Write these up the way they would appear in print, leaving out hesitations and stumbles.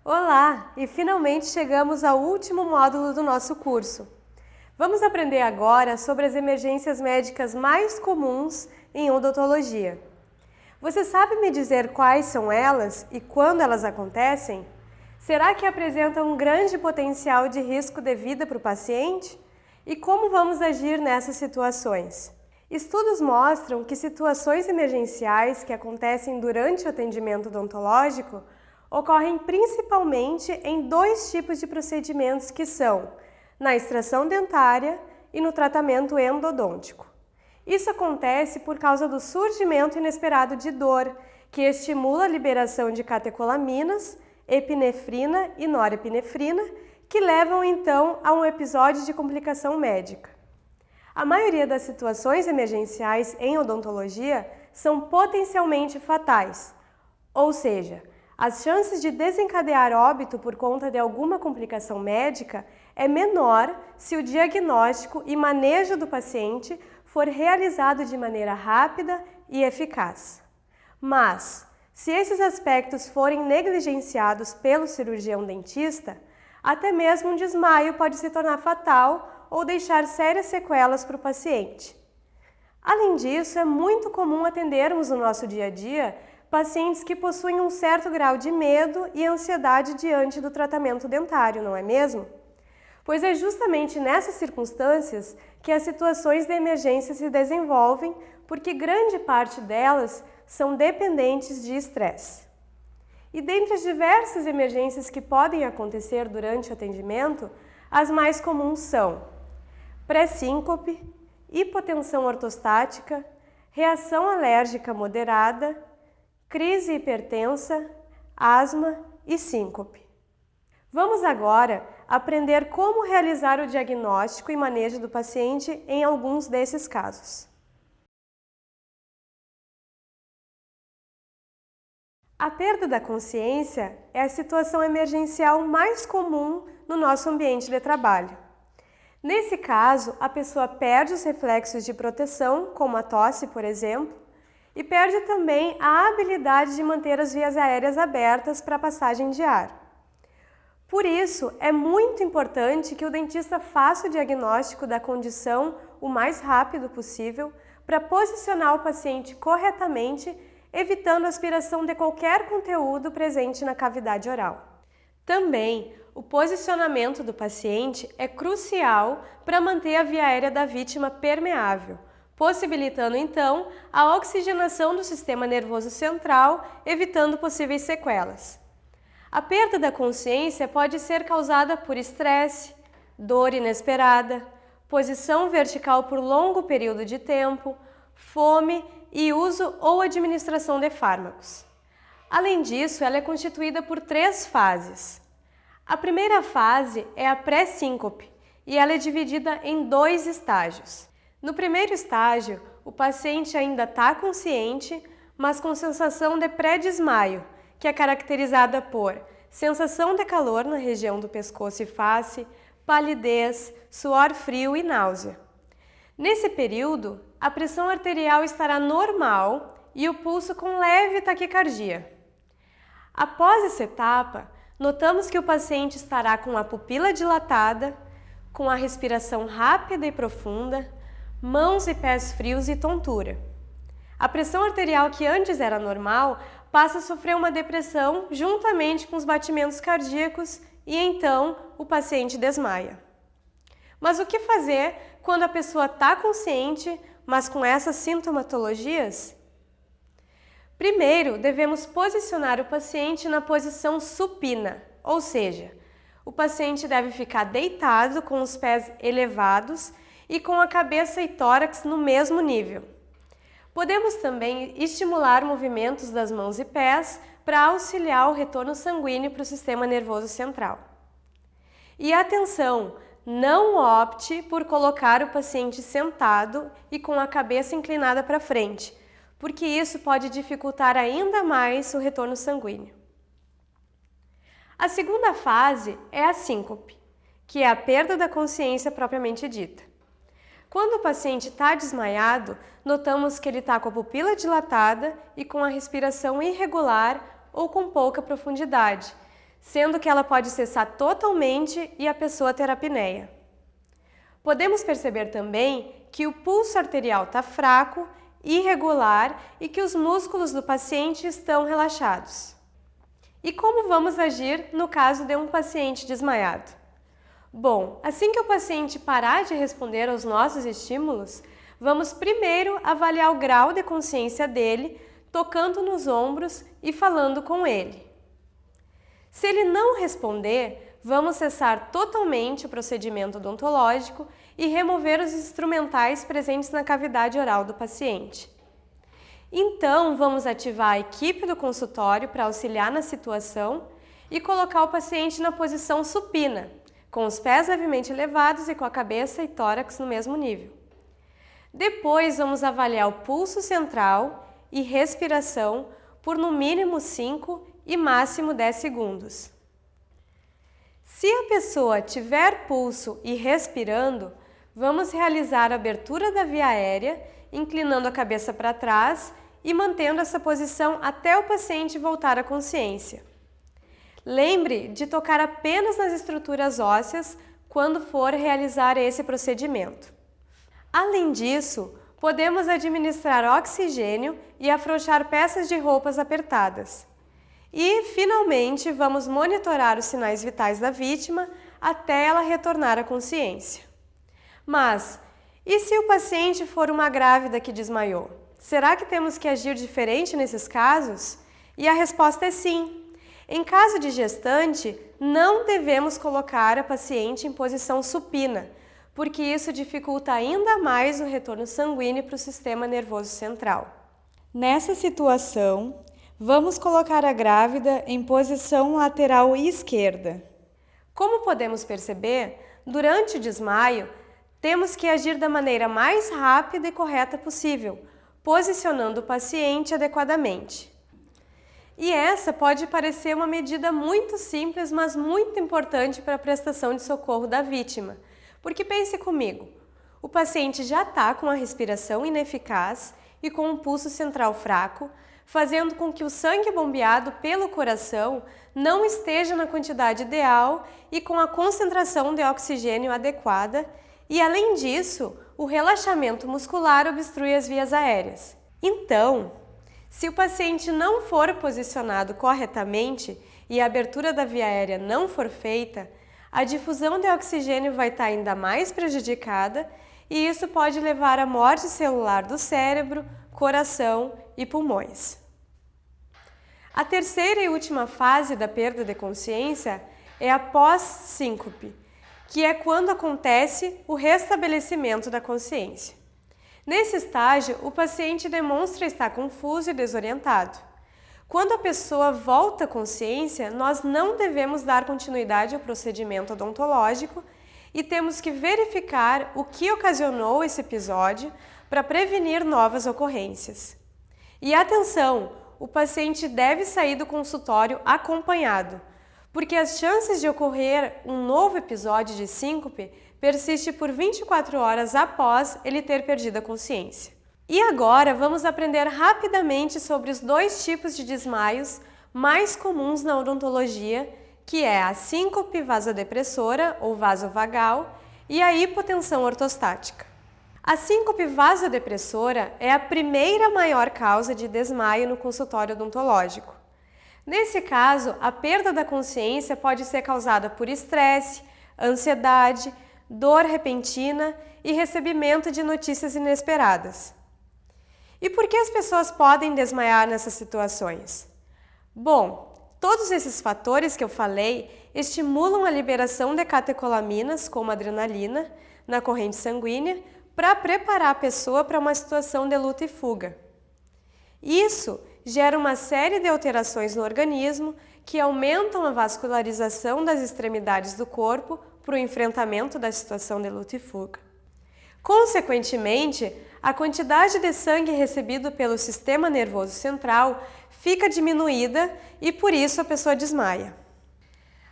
Olá! E finalmente chegamos ao último módulo do nosso curso. Vamos aprender agora sobre as emergências médicas mais comuns em odontologia. Você sabe me dizer quais são elas e quando elas acontecem? Será que apresentam um grande potencial de risco de vida para o paciente? E como vamos agir nessas situações? Estudos mostram que situações emergenciais que acontecem durante o atendimento odontológico ocorrem principalmente em dois tipos de procedimentos que são na extração dentária e no tratamento endodôntico. Isso acontece por causa do surgimento inesperado de dor, que estimula a liberação de catecolaminas, epinefrina e norepinefrina, que levam então a um episódio de complicação médica. A maioria das situações emergenciais em odontologia são potencialmente fatais, ou seja, as chances de desencadear óbito por conta de alguma complicação médica é menor se o diagnóstico e manejo do paciente for realizado de maneira rápida e eficaz. Mas, se esses aspectos forem negligenciados pelo cirurgião dentista, até mesmo um desmaio pode se tornar fatal ou deixar sérias sequelas para o paciente. Além disso, é muito comum atendermos no nosso dia a dia pacientes que possuem um certo grau de medo e ansiedade diante do tratamento dentário, não é mesmo? Pois é justamente nessas circunstâncias que as situações de emergência se desenvolvem, porque grande parte delas são dependentes de estresse. E dentre as diversas emergências que podem acontecer durante o atendimento, as mais comuns são pré-síncope, hipotensão ortostática, reação alérgica moderada, crise hipertensa, asma e síncope. Vamos agora aprender como realizar o diagnóstico e manejo do paciente em alguns desses casos. A perda da consciência é a situação emergencial mais comum no nosso ambiente de trabalho. Nesse caso, a pessoa perde os reflexos de proteção, como a tosse, por exemplo, e perde também a habilidade de manter as vias aéreas abertas para a passagem de ar. Por isso, é muito importante que o dentista faça o diagnóstico da condição o mais rápido possível para posicionar o paciente corretamente, evitando a aspiração de qualquer conteúdo presente na cavidade oral. Também, o posicionamento do paciente é crucial para manter a via aérea da vítima permeável, possibilitando então a oxigenação do sistema nervoso central, evitando possíveis sequelas. A perda da consciência pode ser causada por estresse, dor inesperada, posição vertical por longo período de tempo, fome e uso ou administração de fármacos. Além disso, ela é constituída por 3 fases. A primeira fase é a pré-síncope e ela é dividida em 2 estágios. No primeiro estágio, o paciente ainda está consciente, mas com sensação de pré-desmaio, que é caracterizada por sensação de calor na região do pescoço e face, palidez, suor frio e náusea. Nesse período, a pressão arterial estará normal e o pulso com leve taquicardia. Após essa etapa, notamos que o paciente estará com a pupila dilatada, com a respiração rápida e profunda, mãos e pés frios e tontura. A pressão arterial que antes era normal passa a sofrer uma depressão juntamente com os batimentos cardíacos e então o paciente desmaia. Mas o que fazer quando a pessoa está consciente, mas com essas sintomatologias? Primeiro, devemos posicionar o paciente na posição supina, ou seja, o paciente deve ficar deitado com os pés elevados e com a cabeça e tórax no mesmo nível. Podemos também estimular movimentos das mãos e pés para auxiliar o retorno sanguíneo para o sistema nervoso central. E atenção, não opte por colocar o paciente sentado e com a cabeça inclinada para frente, porque isso pode dificultar ainda mais o retorno sanguíneo. A segunda fase é a síncope, que é a perda da consciência propriamente dita. Quando o paciente está desmaiado, notamos que ele está com a pupila dilatada e com a respiração irregular ou com pouca profundidade, sendo que ela pode cessar totalmente e a pessoa ter apneia. Podemos perceber também que o pulso arterial está fraco, irregular e que os músculos do paciente estão relaxados. E como vamos agir no caso de um paciente desmaiado? Bom, assim que o paciente parar de responder aos nossos estímulos, vamos primeiro avaliar o grau de consciência dele, tocando nos ombros e falando com ele. Se ele não responder, vamos cessar totalmente o procedimento odontológico e remover os instrumentais presentes na cavidade oral do paciente. Então, vamos ativar a equipe do consultório para auxiliar na situação e colocar o paciente na posição supina, com os pés levemente elevados e com a cabeça e tórax no mesmo nível. Depois, vamos avaliar o pulso central e respiração por no mínimo 5 e máximo 10 segundos. Se a pessoa tiver pulso e respirando, vamos realizar a abertura da via aérea, inclinando a cabeça para trás e mantendo essa posição até o paciente voltar à consciência. Lembre de tocar apenas nas estruturas ósseas quando for realizar esse procedimento. Além disso, podemos administrar oxigênio e afrouxar peças de roupas apertadas. E, finalmente, vamos monitorar os sinais vitais da vítima até ela retornar à consciência. Mas, e se o paciente for uma grávida que desmaiou? Será que temos que agir diferente nesses casos? E a resposta é sim. Em caso de gestante, não devemos colocar a paciente em posição supina, porque isso dificulta ainda mais o retorno sanguíneo para o sistema nervoso central. Nessa situação, vamos colocar a grávida em posição lateral esquerda. Como podemos perceber, durante o desmaio, temos que agir da maneira mais rápida e correta possível, posicionando o paciente adequadamente. E essa pode parecer uma medida muito simples, mas muito importante para a prestação de socorro da vítima. Porque pense comigo, o paciente já está com a respiração ineficaz e com um pulso central fraco, fazendo com que o sangue bombeado pelo coração não esteja na quantidade ideal e com a concentração de oxigênio adequada, e além disso, o relaxamento muscular obstrui as vias aéreas. Então, se o paciente não for posicionado corretamente e a abertura da via aérea não for feita, a difusão de oxigênio vai estar ainda mais prejudicada e isso pode levar à morte celular do cérebro, coração e pulmões. A terceira e última fase da perda de consciência é a pós-síncope, que é quando acontece o restabelecimento da consciência. Nesse estágio, o paciente demonstra estar confuso e desorientado. Quando a pessoa volta à consciência, nós não devemos dar continuidade ao procedimento odontológico e temos que verificar o que ocasionou esse episódio para prevenir novas ocorrências. E atenção, o paciente deve sair do consultório acompanhado, porque as chances de ocorrer um novo episódio de síncope persiste por 24 horas após ele ter perdido a consciência. E agora vamos aprender rapidamente sobre os dois tipos de desmaios mais comuns na odontologia, que é a síncope vasodepressora ou vasovagal e a hipotensão ortostática. A síncope vasodepressora é a primeira maior causa de desmaio no consultório odontológico. Nesse caso, a perda da consciência pode ser causada por estresse, ansiedade, dor repentina e recebimento de notícias inesperadas. E por que as pessoas podem desmaiar nessas situações? Bom, todos esses fatores que eu falei estimulam a liberação de catecolaminas, como adrenalina, na corrente sanguínea, para preparar a pessoa para uma situação de luta e fuga. Isso gera uma série de alterações no organismo que aumentam a vascularização das extremidades do corpo para o enfrentamento da situação de luta e fuga. Consequentemente, a quantidade de sangue recebido pelo sistema nervoso central fica diminuída e por isso a pessoa desmaia.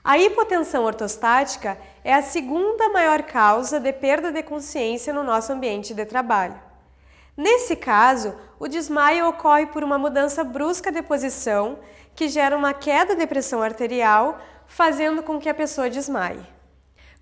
A hipotensão ortostática é a segunda maior causa de perda de consciência no nosso ambiente de trabalho. Nesse caso, o desmaio ocorre por uma mudança brusca de posição que gera uma queda de pressão arterial, fazendo com que a pessoa desmaie.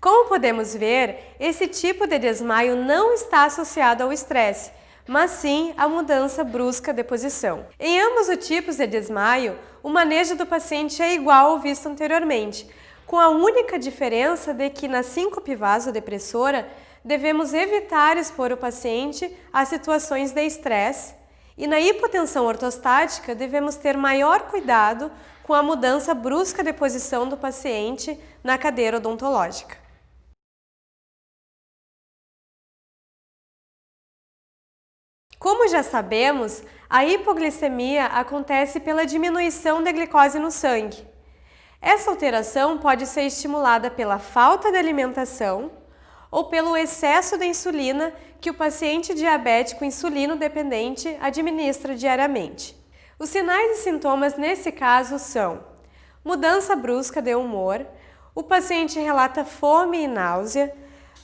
Como podemos ver, esse tipo de desmaio não está associado ao estresse, mas sim à mudança brusca de posição. Em ambos os tipos de desmaio, o manejo do paciente é igual ao visto anteriormente, com a única diferença de que na síncope vasodepressora devemos evitar expor o paciente a situações de estresse e na hipotensão ortostática devemos ter maior cuidado com a mudança brusca de posição do paciente na cadeira odontológica. Como já sabemos, a hipoglicemia acontece pela diminuição da glicose no sangue. Essa alteração pode ser estimulada pela falta de alimentação ou pelo excesso de insulina que o paciente diabético insulino-dependente administra diariamente. Os sinais e sintomas nesse caso são mudança brusca de humor, o paciente relata fome e náusea,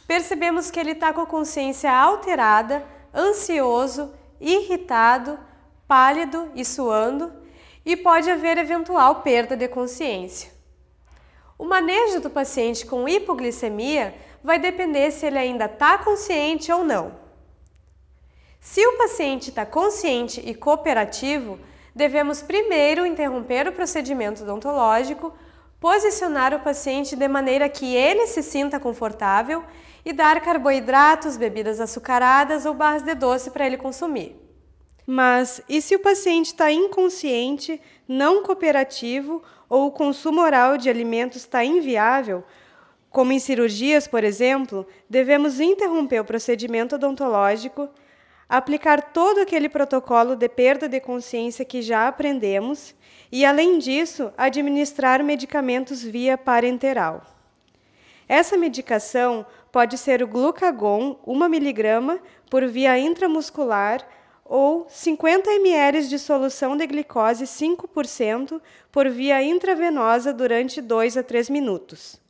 percebemos que ele está com a consciência alterada, ansioso, irritado, pálido e suando, e pode haver eventual perda de consciência. O manejo do paciente com hipoglicemia vai depender se ele ainda está consciente ou não. Se o paciente está consciente e cooperativo, devemos primeiro interromper o procedimento odontológico, posicionar o paciente de maneira que ele se sinta confortável e dar carboidratos, bebidas açucaradas ou barras de doce para ele consumir. Mas e se o paciente está inconsciente, não cooperativo ou o consumo oral de alimentos está inviável, como em cirurgias, por exemplo, devemos interromper o procedimento odontológico, aplicar todo aquele protocolo de perda de consciência que já aprendemos e, além disso, administrar medicamentos via parenteral. Essa medicação pode ser o glucagon 1 mg por via intramuscular ou 50 ml de solução de glicose 5% por via intravenosa durante 2 a 3 minutos.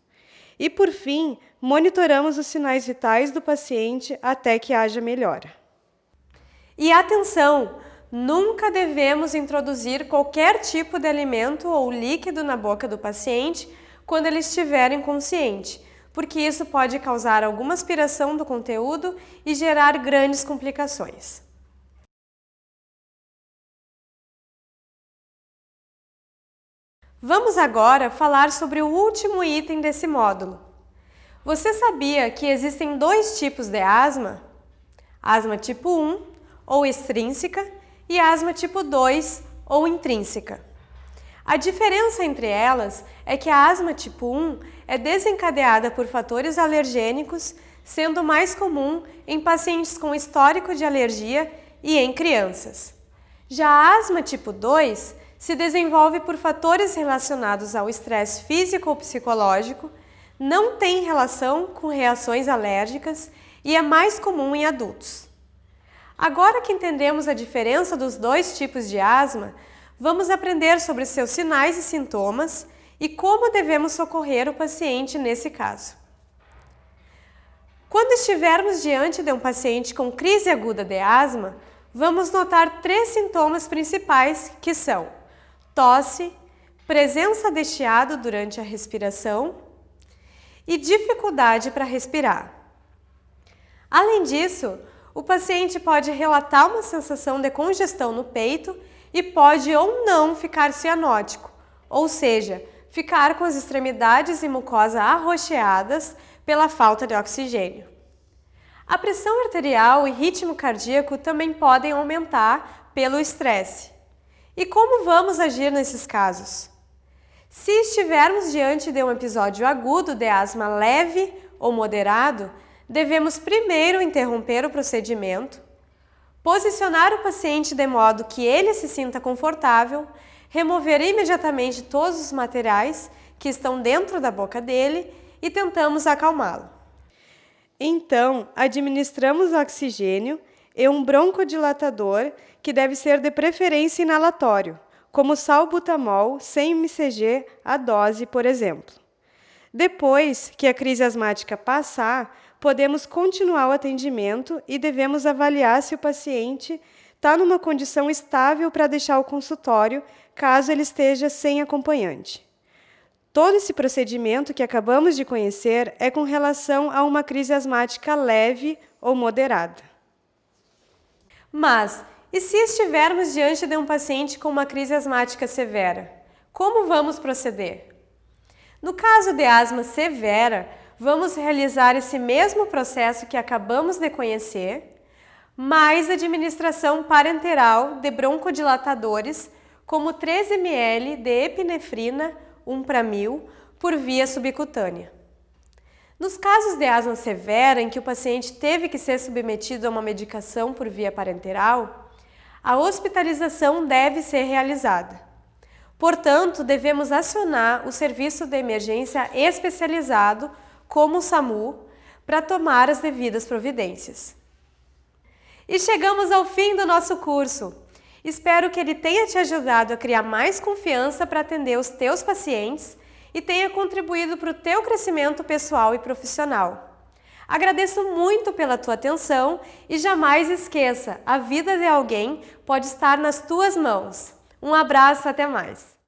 E, por fim, monitoramos os sinais vitais do paciente até que haja melhora. E atenção! Nunca devemos introduzir qualquer tipo de alimento ou líquido na boca do paciente quando ele estiver inconsciente, porque isso pode causar alguma aspiração do conteúdo e gerar grandes complicações. Vamos agora falar sobre o último item desse módulo. Você sabia que existem dois tipos de asma? Asma tipo 1, ou extrínseca, e asma tipo 2, ou intrínseca. A diferença entre elas é que a asma tipo 1 é desencadeada por fatores alergênicos, sendo mais comum em pacientes com histórico de alergia e em crianças. Já a asma tipo 2 se desenvolve por fatores relacionados ao estresse físico ou psicológico, não tem relação com reações alérgicas e é mais comum em adultos. Agora que entendemos a diferença dos dois tipos de asma, vamos aprender sobre seus sinais e sintomas e como devemos socorrer o paciente nesse caso. Quando estivermos diante de um paciente com crise aguda de asma, vamos notar 3 sintomas principais que são tosse, presença de chiado durante a respiração e dificuldade para respirar. Além disso, o paciente pode relatar uma sensação de congestão no peito e pode ou não ficar cianótico, ou seja, ficar com as extremidades e mucosa arroxeadas pela falta de oxigênio. A pressão arterial e ritmo cardíaco também podem aumentar pelo estresse. E como vamos agir nesses casos? Se estivermos diante de um episódio agudo de asma leve ou moderado, devemos primeiro interromper o procedimento, posicionar o paciente de modo que ele se sinta confortável, remover imediatamente todos os materiais que estão dentro da boca dele e tentamos acalmá-lo. Então, administramos oxigênio e um broncodilatador que deve ser de preferência inalatório, como salbutamol 100 mcg a dose, por exemplo. Depois que a crise asmática passar, podemos continuar o atendimento e devemos avaliar se o paciente está numa condição estável para deixar o consultório, caso ele esteja sem acompanhante. Todo esse procedimento que acabamos de conhecer é com relação a uma crise asmática leve ou moderada. Mas, e se estivermos diante de um paciente com uma crise asmática severa? Como vamos proceder? No caso de asma severa, vamos realizar esse mesmo processo que acabamos de conhecer, mais administração parenteral de broncodilatadores, como 3 ml de epinefrina 1/1000 por via subcutânea. Nos casos de asma severa, em que o paciente teve que ser submetido a uma medicação por via parenteral, a hospitalização deve ser realizada. Portanto, devemos acionar o serviço de emergência especializado, como o SAMU, para tomar as devidas providências. E chegamos ao fim do nosso curso. Espero que ele tenha te ajudado a criar mais confiança para atender os teus pacientes e tenha contribuído para o teu crescimento pessoal e profissional. Agradeço muito pela tua atenção e jamais esqueça, a vida de alguém pode estar nas tuas mãos. Um abraço, até mais!